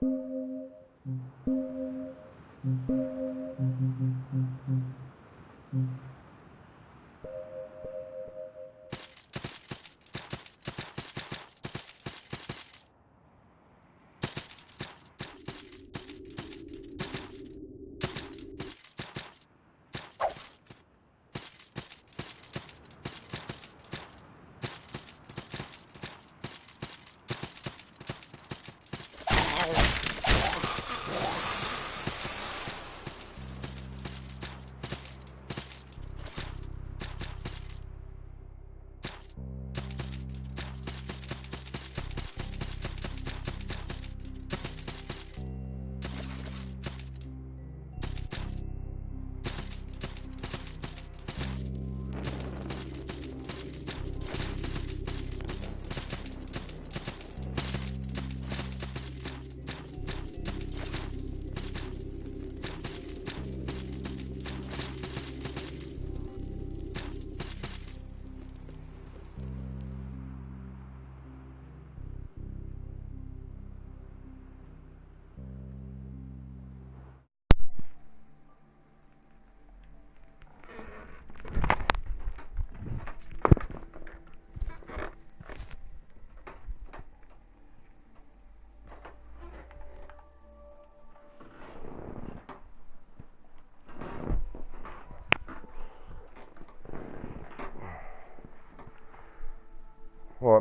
Alright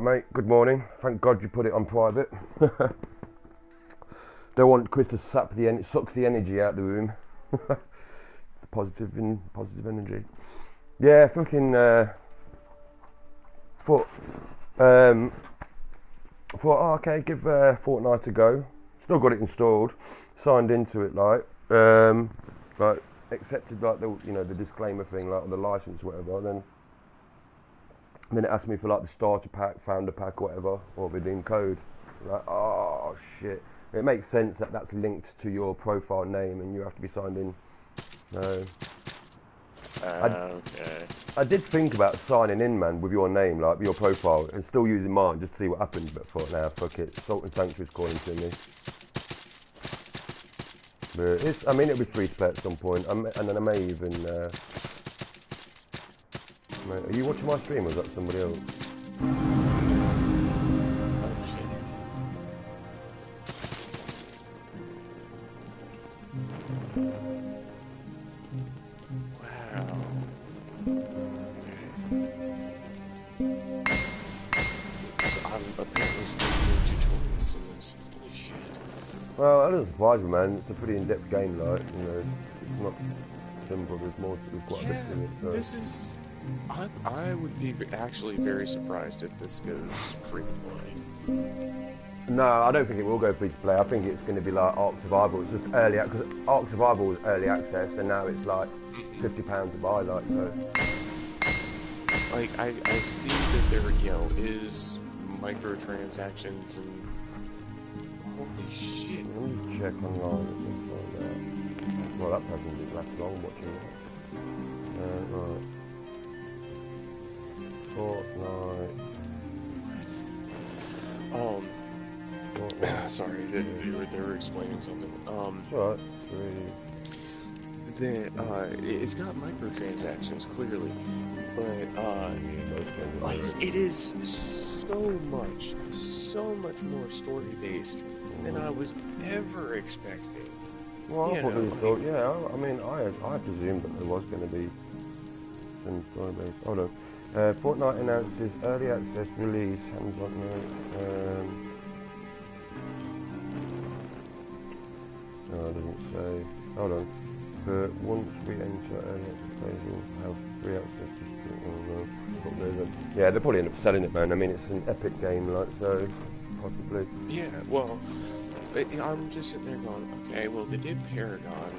mate, good morning. Thank God you put it on private. Don't want Chris to suck the energy out of the room. positive energy. Yeah, fucking thought oh, okay, give Fortnite a go. Still got it installed, signed into it like accepted like the disclaimer thing, like the license or whatever, then it asked me for like the starter pack, founder pack, or whatever, or redeem code. Like, oh shit! It makes sense that that's linked to your profile name, and you have to be signed in. So, okay. I did think about signing in, man, with your name, like your profile, and still using mine just to see what happens. But thought, nah, fuck it. Salt and Sanctuary's calling to me. But I mean, it'll be free to play at some point, and then I may even. Are you watching my stream or is that somebody else? Oh shit. Wow. So I'm apparently still doing tutorials in this. Holy shit. Well, that doesn't surprise me, man. It's a pretty in-depth game, like, it's not simple, there's quite a bit to it. So. This is... I would be actually very surprised if this goes free to play. No, I don't think it will go free to play. I think it's going to be like Ark Survival. It's just early, because Ark Survival was early access, and now it's like £50 to buy, like, so. Like, I see that there, is microtransactions and... Holy shit. Let me check online and find out. Well, that person didn't last long watching it. Right. Fortnite. Sorry, they were explaining something. Right. It's got microtransactions, clearly, but, like, it is so much more story-based than I was ever expecting. Well, I probably thought, yeah, I mean, I presumed that there was going to be some story-based. Hold on. Fortnite announces early access release, hands-on note. No, it doesn't say. Hold on. But once we enter early access phase, we'll have free access to yeah, they'll probably end up selling it, man. I mean, it's an epic game, like, so possibly. Yeah, well, I'm just sitting there going, okay, well, they did Paragon,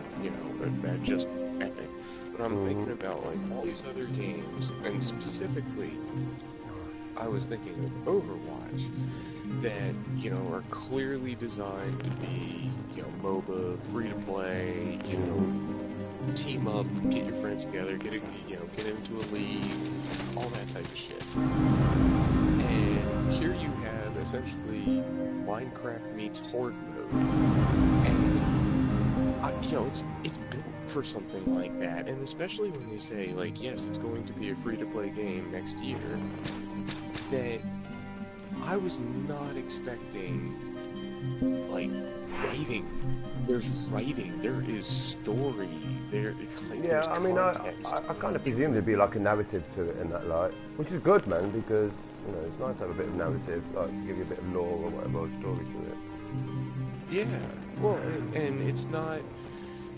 but just epic. But I'm thinking about, like, all these other games, and specifically, I was thinking of Overwatch, that, are clearly designed to be, MOBA, free-to-play, team up, get your friends together, get into a league, all that type of shit. And here you have, essentially, Minecraft meets Horde mode. And you know, it's built for something like that, and especially when they say like, yes, it's going to be a free-to-play game next year. That I was not expecting, like, writing. There's writing. There is story. There's Yeah, I mean, context. I kind of presumed there'd be like a narrative to it in that light, which is good, man, because you know it's nice to have a bit of narrative, like give you a bit of lore or whatever, or story to it. Yeah. Well, and it's not.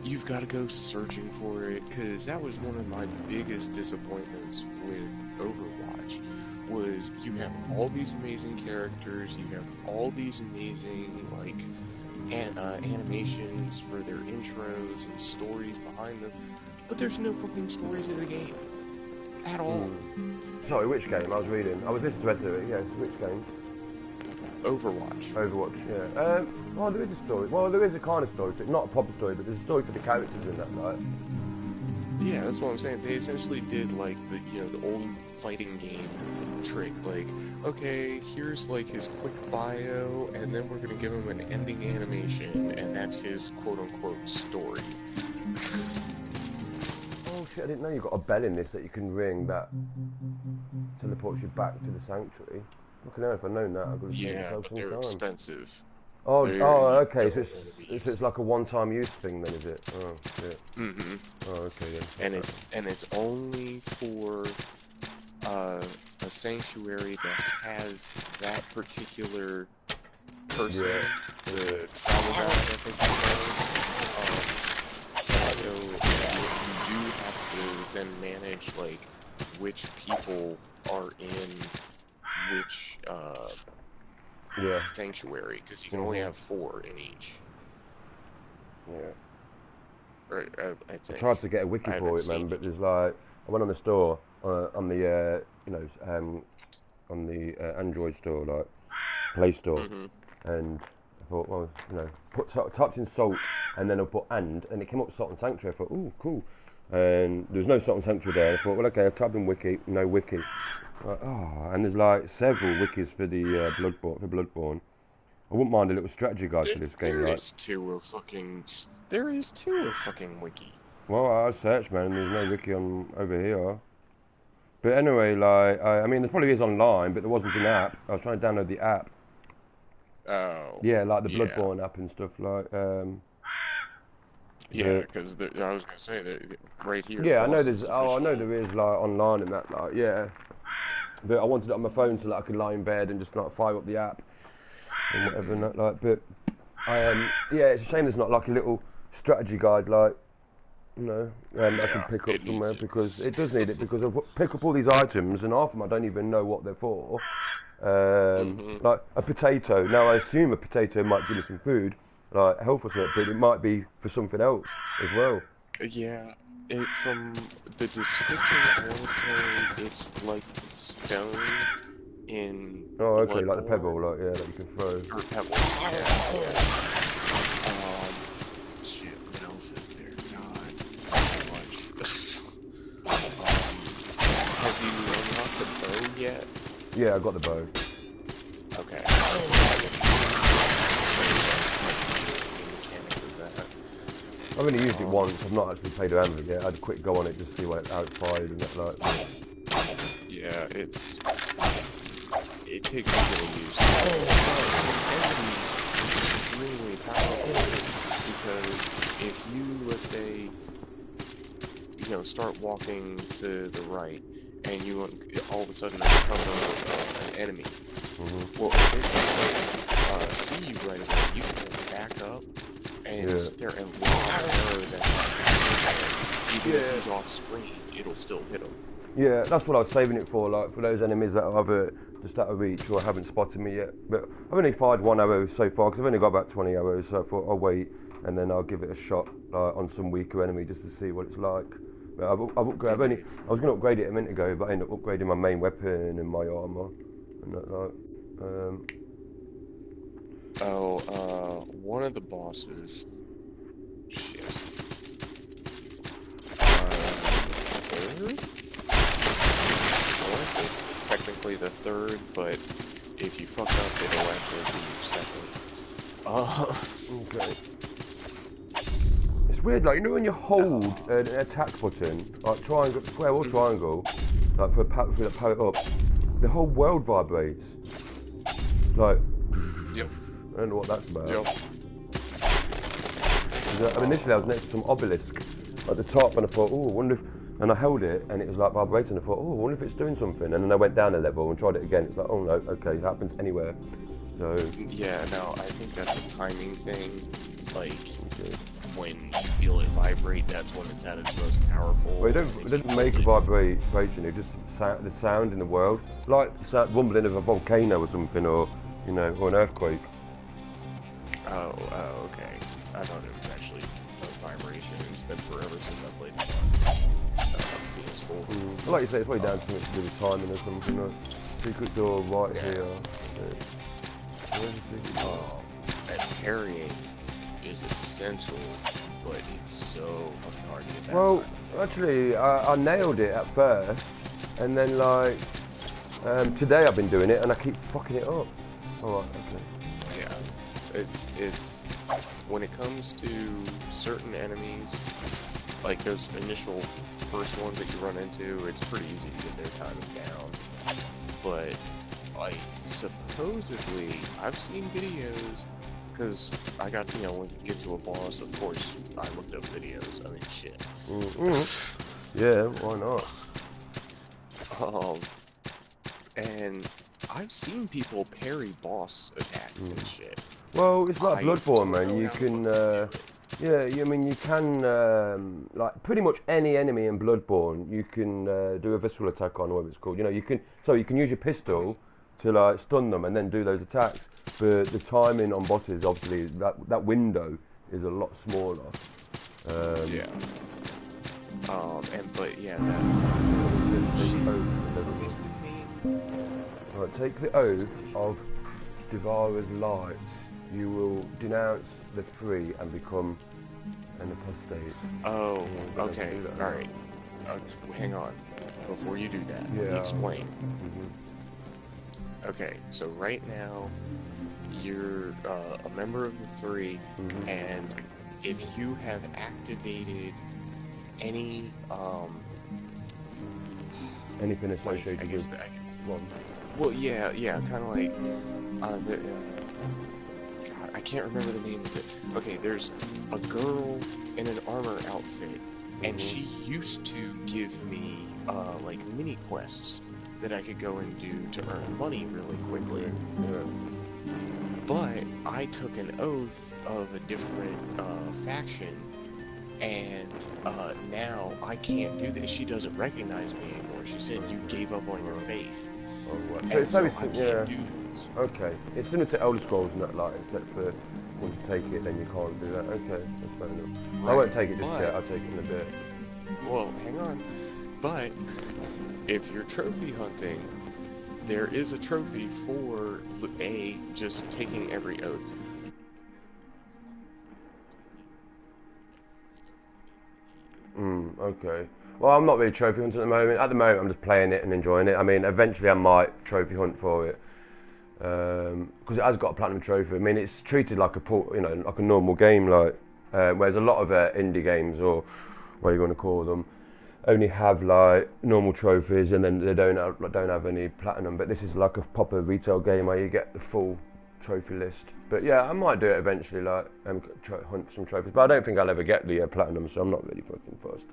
You've got to go searching for it, because that was one of my biggest disappointments with Overwatch. Was you have all these amazing characters, you have all these amazing like animations for their intros and stories behind them, but there's no fucking story to the game at all. Sorry, which game? I was reading. I was listening to the rest of it. Yes, which game? Overwatch. Overwatch. Yeah. Well, there is a story. Well, there is a kind of story to it. Not a proper story, but there's a story for the characters in that, right? Yeah, that's what I'm saying. They essentially did like the old fighting game trick. Like, okay, here's like his quick bio, and then we're gonna give him an ending animation, and that's his quote-unquote story. Oh shit! I didn't know you got a bell in this that you can ring that teleports you back to the sanctuary. Fucking hell, if I'd known that, I could have saved myself But some they're time. expensive. Oh, They're okay. So enemies. it's like a one-time use thing, then, is it? Oh shit. Mm-hmm. Oh, okay then. And it's only for a sanctuary that has that particular person, the travel guide, I think it's called. So you do have to then manage like which people are in which sanctuary, because you can only have 4 in each. Yeah. Or, I I tried to get a wiki for it, man, but there's like I went on the store on the on the Android store, like Play Store, and I thought, well, you know, typed in salt, and then I put and it came up Salt and Sanctuary. I thought, ooh, cool, and there was no Salt and Sanctuary there. I thought, well, okay, I typed in wiki, no wiki. Like, and there's like several wikis for the Bloodborne. I wouldn't mind a little strategy guide for this game. There is two of fucking wiki. Well, I searched, man, and there's no wiki on over here. But anyway, like, I mean, there probably is online, but there wasn't an app. I was trying to download the app. Oh. Yeah, like the Bloodborne app and stuff, like. Yeah, because I was gonna say that right here. Yeah, I know there's. I know there is like online and that, like, yeah. But I wanted it on my phone so that I could lie in bed and just like fire up the app and whatever and that, like. But yeah, it's a shame there's not like a little strategy guide, like, you know, I can pick up somewhere, because it does need it, because I pick up all these items and half of them I don't even know what they're for. Like a potato. Now I assume a potato might give me some food, like health or something, but it might be for something else as well. Yeah, from the description, I want to say it's like stone in. Oh, okay, Bloodborne. like the pebble, like, yeah, that you can throw. Or pebble. Yeah. Shit, what else is there? God, so much. Have you unlocked the bow yet? Yeah, I got the bow. Okay. Mechanics of that. I've only used it once. I've not actually played around with it yet. I had a quick go on it just to see how it fired and that, like. Yeah, it takes a little use. It's extremely powerful, because if you, let's say, you know, start walking to the right, and you all of a sudden encounter an enemy. Well, if they see you right away, you can back up and sit there and launch arrows at him. Even if he's off screen, it'll still hit him. Yeah, that's what I was saving it for, like, for those enemies that are either just out of reach or haven't spotted me yet. But I've only fired 1 arrow so far, because I've only got about 20 arrows, so I thought I'll wait and then I'll give it a shot on some weaker enemy just to see what it's like. But I was going to upgrade it a minute ago, but I ended up upgrading my main weapon and my armor and that, like. One of the bosses. Shit. Third? I want to say technically the third, but if you fuck up, it'll actually be your second. Okay. It's weird, like, you know when you hold an attack button, like triangle, square or triangle, like for the power up, the whole world vibrates. Like, Yep. I don't know what that's about. Yep. Initially I was next to some obelisk at the top and I thought, oh, I wonder if, and I held it and it was like vibrating. I thought, oh, I wonder if it's doing something. And then I went down a level and tried it again. It's like, oh no, okay, it happens anywhere. So. Yeah, no, I think that's a timing thing. Like, when you feel it vibrate, that's when it's at its most powerful. Well, it doesn't make a vibration, it just the sound in the world. Like the rumbling of a volcano or something, or, you know, or an earthquake. Oh, okay. I thought it was actually a vibration. It's been forever since I played it on PS4. Like you say, it's probably down to do with timing or something. Like, secret door right here. Where's the secret door? And parrying is essential, but it's so fucking hard to get that Well, time. actually, I nailed it at first, and then like today I've been doing it, and I keep fucking it up. All right, okay. Yeah, it's when it comes to certain enemies, like those initial first ones that you run into, it's pretty easy to get their timing down. But like supposedly, I've seen videos. Because I got, you know, when you get to a boss, of course, I looked up videos. I mean, shit. Yeah, why not? And I've seen people parry boss attacks and shit. Well, it's like Bloodborne, man. You can, yeah, I mean, you can, like, pretty much any enemy in Bloodborne, you can do a visceral attack on, whatever it's called. You know, you can use your pistol to, like, stun them and then do those attacks. But the timing on bosses, obviously, that window is a lot smaller. yeah. But yeah, Right, take the oath of Devoure's light. You will denounce the free and become an apostate. Oh, okay, alright. Hang on. Before you do that, let me explain. Okay, so right now, you're a member of the Three, and if you have activated any, anything associated with one. Well, yeah, kind of like, God, I can't remember the name of it. Okay, there's a girl in an armor outfit, and she used to give me, like, mini quests that I could go and do to earn money really quickly. But I took an oath of a different faction, and now I can't do this. She doesn't recognize me anymore. She said you gave up on your faith. So I can't do this. Okay, it's similar to Elder Scrolls and that, like, except for once you take it, then you can't do that. Okay, that's fair enough. Right, I won't take it just yet. I'll take it in a bit. Well, hang on. But if you're trophy hunting, there is a trophy for just taking every oath. Okay. Well, I'm not really trophy hunting at the moment. At the moment, I'm just playing it and enjoying it. I mean, eventually I might trophy hunt for it. Because it has got a platinum trophy. I mean, it's treated like a like a normal game, like whereas a lot of indie games, or what you want to call them, only have like normal trophies and then they don't have any platinum. But this is like a proper retail game where you get the full trophy list. But yeah, I might do it eventually, like hunt some trophies. But I don't think I'll ever get the platinum, so I'm not really fucking fussed.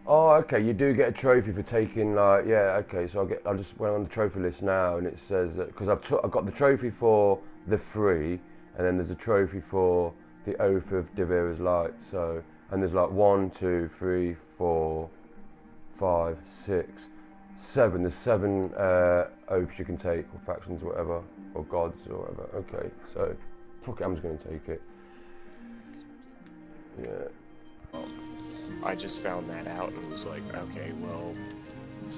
Oh, okay. You do get a trophy for taking, like, yeah. Okay, so I just went on the trophy list now, and it says that because I've got the trophy for the Free, and then there's a trophy for the Oath of Devira's Light. So, and there's like 1, 2, 3, 4, 5, 6, 7. There's 7 oaths you can take, or factions, or whatever, or gods, or whatever. Okay, so fuck it, I'm just gonna take it. Yeah. I just found that out and was like, okay, well,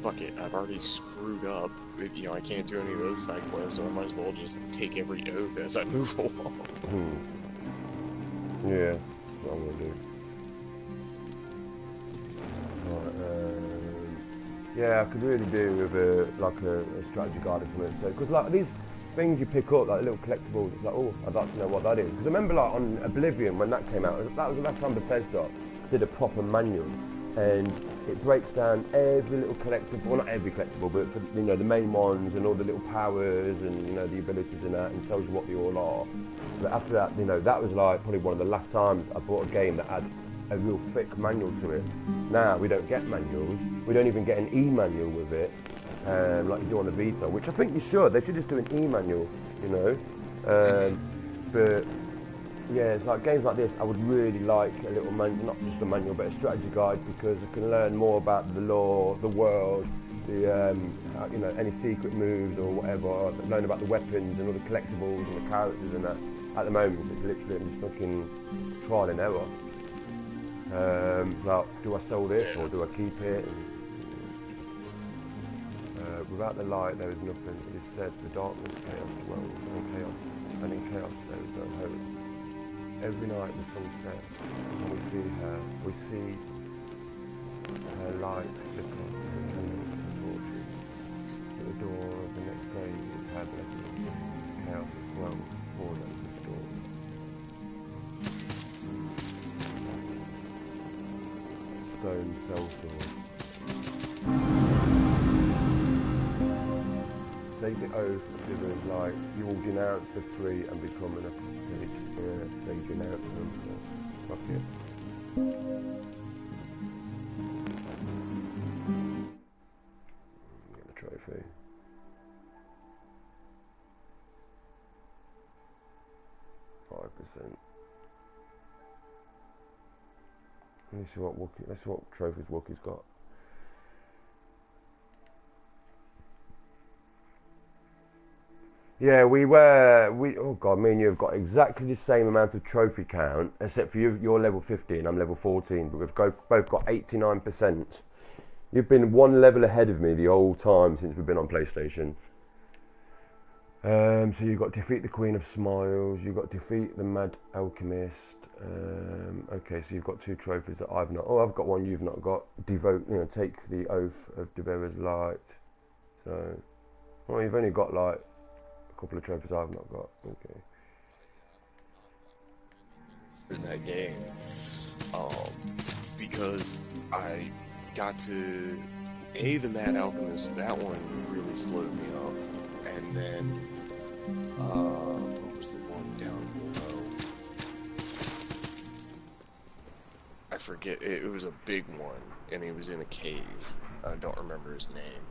fuck it. I've already screwed up. You know, I can't do any of those side quests, so I might as well just take every oath as I move along. Yeah, that's what I'm gonna do. Yeah, I could really do with a strategy guide or something. So, because like these things you pick up, like little collectibles, it's like, oh, I'd like to know what that is. Because I remember like on Oblivion when that came out, that was the last time Bethesda did a proper manual, and it breaks down every little collectible, well not every collectible, but for, you know, the main ones and all the little powers and, you know, the abilities and that, and tells you what they all are. But after that, you know, that was like probably one of the last times I bought a game that had a real thick manual to it. Now we don't get manuals, we don't even get an e-manual with it, like you do on the Vita, which I think you should. They should just do an e-manual, you know. But yeah, it's like games like this, I would really like a little manual, not just a manual, but a strategy guide, because I can learn more about the lore, the world, the you know, any secret moves or whatever, learn about the weapons and all the collectibles and the characters and that. At the moment, it's literally just fucking trial and error. Like, do I sell this or do I keep it? Without the light, there is nothing. It is said, the darkness, chaos dwells, and in chaos there is no hope. Every night the sun sets, and we see her light flicker and candles and torches. At the door of the next day is her blessing. Chaos dwells, order is restored. Stone cell sword. Take the oath of the light. You will denounce the free and become an apostate. Yeah, they denounce them. So fuck it. Get a trophy. %. Let's see what Wookie. Let's see what trophies Wookie's got. Yeah, oh god, me and you have got exactly the same amount of trophy count, except for you're level 15, I'm level 14, but we've both got 89%. You've been one level ahead of me the whole time since we've been on PlayStation. So you've got defeat the Queen of Smiles, you've got defeat the Mad Alchemist. Okay, so you've got 2 trophies that I've not. Oh, I've got one you've not got. Devote, you know, take the oath of Devera's light. So, well, you've only got like a couple of trophies I've not got. Okay. In that game, because I got to the Mad Alchemist. That one really slowed me up, and then what was the one down below? I forget. It was a big one, and he was in a cave. I don't remember his name.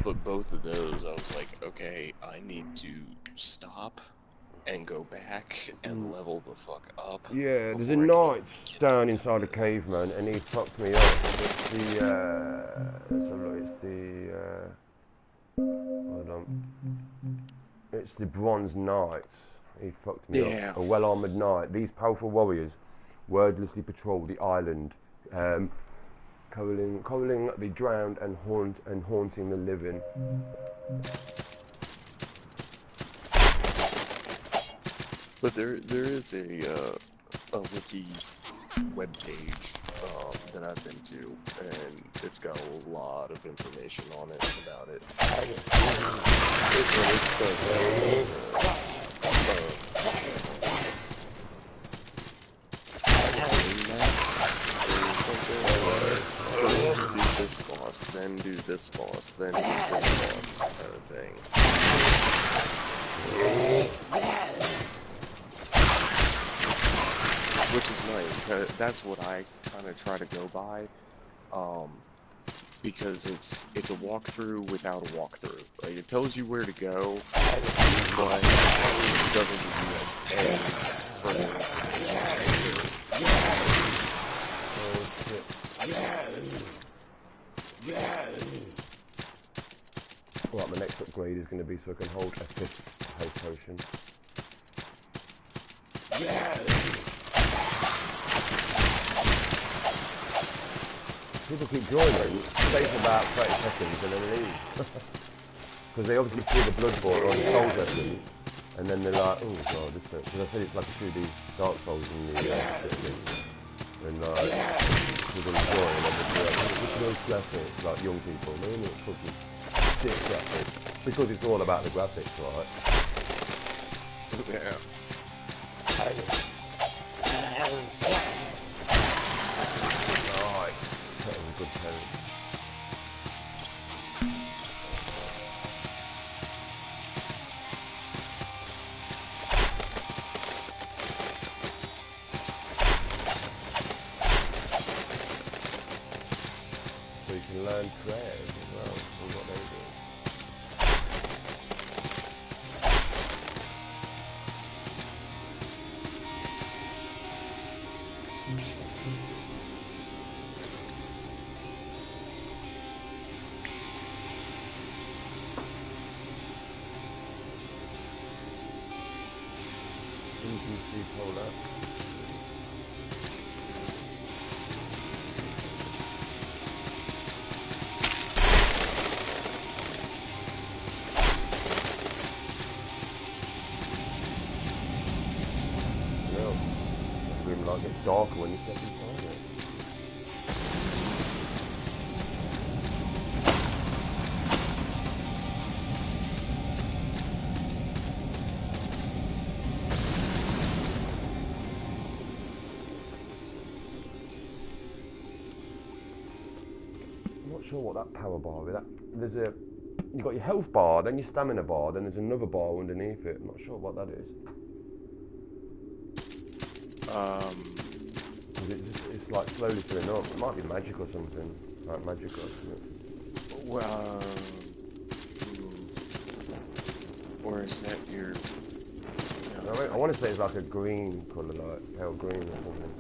But both of those, I was like, okay, I need to stop and go back and level the fuck up. Yeah, there's a knight down inside a cave, man, and he fucked me up. It's the, let's have a look, it's the, hold on. It's the Bronze Knight. He fucked me up. A well-armoured knight. These powerful warriors wordlessly patrol the island, culling the drowned and haunting the living. But there is a wiki webpage that I've been to, and it's got a lot of information on it about it. Do this boss, then do this boss, then do this boss, kind of thing. Which is nice. That's what I kind of try to go by, because it's a walkthrough without a walkthrough. Like, it tells you where to go, but it doesn't give you any further. Right, my next upgrade is going to be so I can hold a 5th health potion. People keep joining, stay for about 30 seconds and then leave. Because they obviously see the blood board on Souls Lesson, and then they're like, oh god, this is, because I said it's like a 2D Dark Souls in the And like, because I'm enjoying obviously, like, look at those graphics, like young people, man, it's fucking sick graphics. Because it's all about the graphics, right? Yeah. Right. That was a good parent. So you can learn prayers as well, from what they do. NGC Polar. No, the green light gets darker when you step inside it. I'm not sure what that power bar is. You've got your health bar, then your stamina bar, then there's another bar underneath it. I'm not sure what that is. It's like slowly filling up. It might be magic or something. Like magic or something. Well, or is that your? I want to say it's like a green colour, like pale green or something.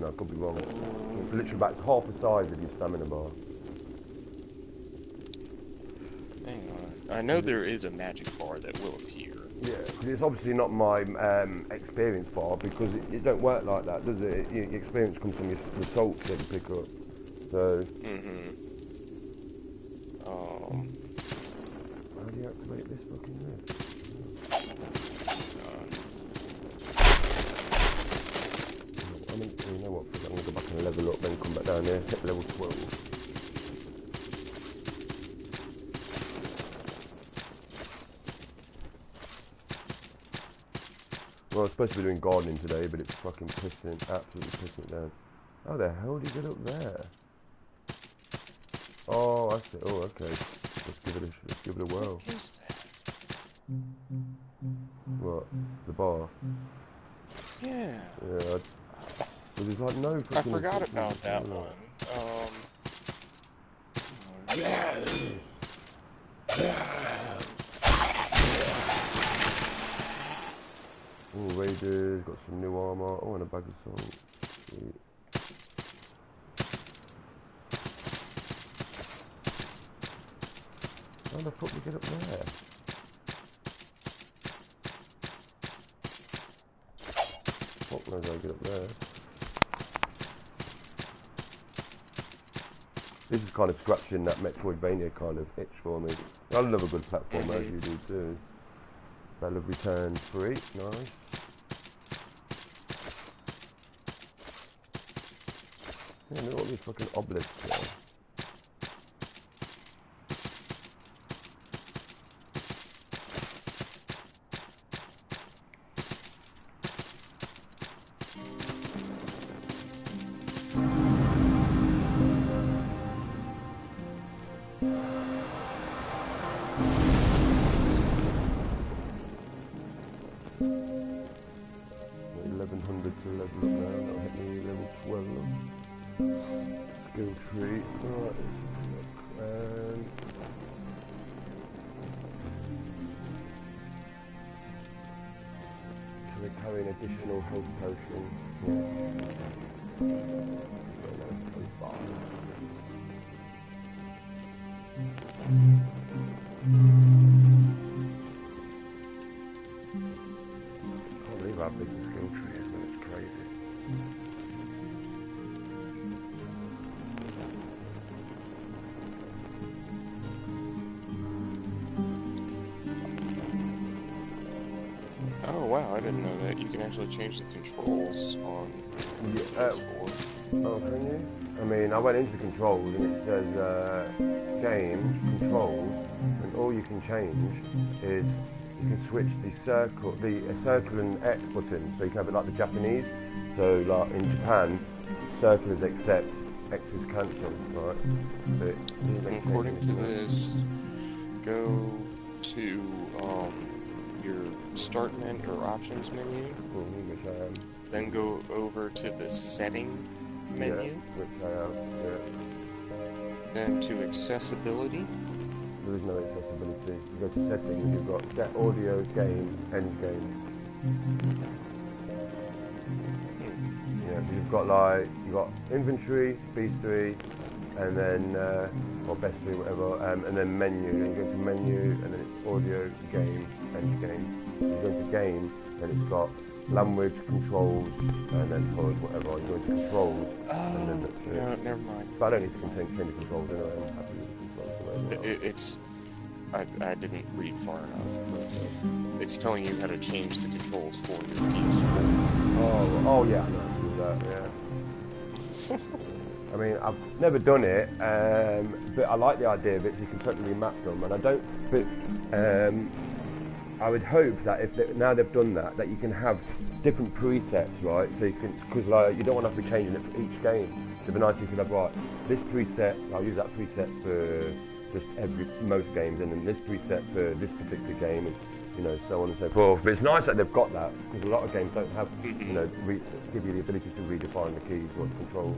No, I could be wrong. It's literally about half the size of your stamina bar. Hang on. I know there is a magic bar that will appear. Yeah, because it's obviously not my experience bar because it don't work like that, does it? Your experience comes from your salts that you pick up. So. How do you activate this fucking thing? You know what? I'm gonna go back and level up, then come back down here, hit level 12. Well, I was supposed to be doing gardening today, but it's fucking absolutely pissing it down. How the hell do you get up there? Oh, I see. Oh, okay. Let's give it a whirl. What is that? What? The bar? Yeah. Yeah. There's like no fucking... I forgot about that one. Oh, Raiders, got some new armor. Oh, and a bag of salt. Sweet. How the fuck do you get up there? Fuck knows how to get up there. This is kind of scratching that Metroidvania kind of itch for me. I love a good platform as you do too. Bell of Return free, nice. Yeah, look at all these fucking obelisks there. To level up now, that'll hit me level 12. Skill tree, right, let's look. Can we carry an additional health potion? Can't believe how big the skill tree is, man, it's crazy. Oh wow, I didn't know that. You can actually change the controls on Yeah, PS4. oh, can you? I mean, I went into the controls and it says game controls, and all you can change is you can switch the circle and X button, so you can have it like the Japanese. So, like in Japan, circle is accept, X is cancel, right? But it doesn't And make according to anything. this, go to your start menu or options menu, Which I am. then go over to the setting Yeah, menu, which I am. Yeah. then to accessibility. There is no accessibility. You go to settings, you've got get audio, game, end game. Yeah, so you've got inventory, B3, and then or best 3, whatever, and then menu. Then you go to menu, and then it's audio, game, end game. You go to game, then it's got language, controls, and then pause, whatever. You go into controls, and then that's it. No, never mind. But I don't need to change the controls anyway. I'm happy with the controls. It's I didn't read far enough, but it's telling you how to change the controls for your PS4. Oh yeah, I know how to do that. Yeah. I mean, I've never done it, but I like the idea of it. So you can totally map them, and I don't. But I would hope that now they've done that, that you can have different presets, right? So you can, because like you don't want to have to be changing it for each game. So it'd be nice if you could have right this preset. I'll use that preset for just most games, and then this preset for this particular game, and so on and so forth. But it's nice that they've got that, because a lot of games don't have, give you the ability to redefine the keys or control.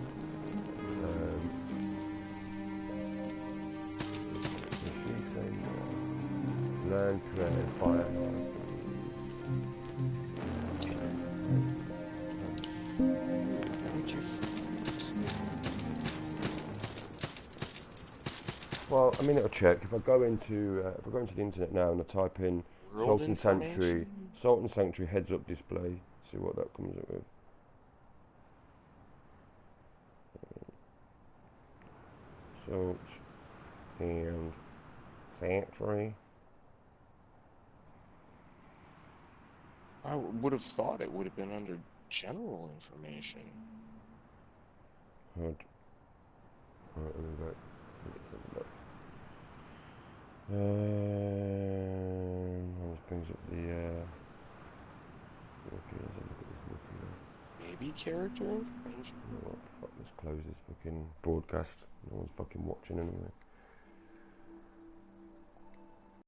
Learn, create, fire. Well, I mean, it'll check. If I go into the internet now and I type in Sultan Sanctuary heads-up display, see what that comes up with. Salt and Sanctuary. I would have thought it would have been under general information. Alright, let me go. Let's have a look. This brings up the wiki. Let's have a look at this wiki. Maybe character information? You know what? Fuck, let's close this fucking broadcast. No one's fucking watching anyway.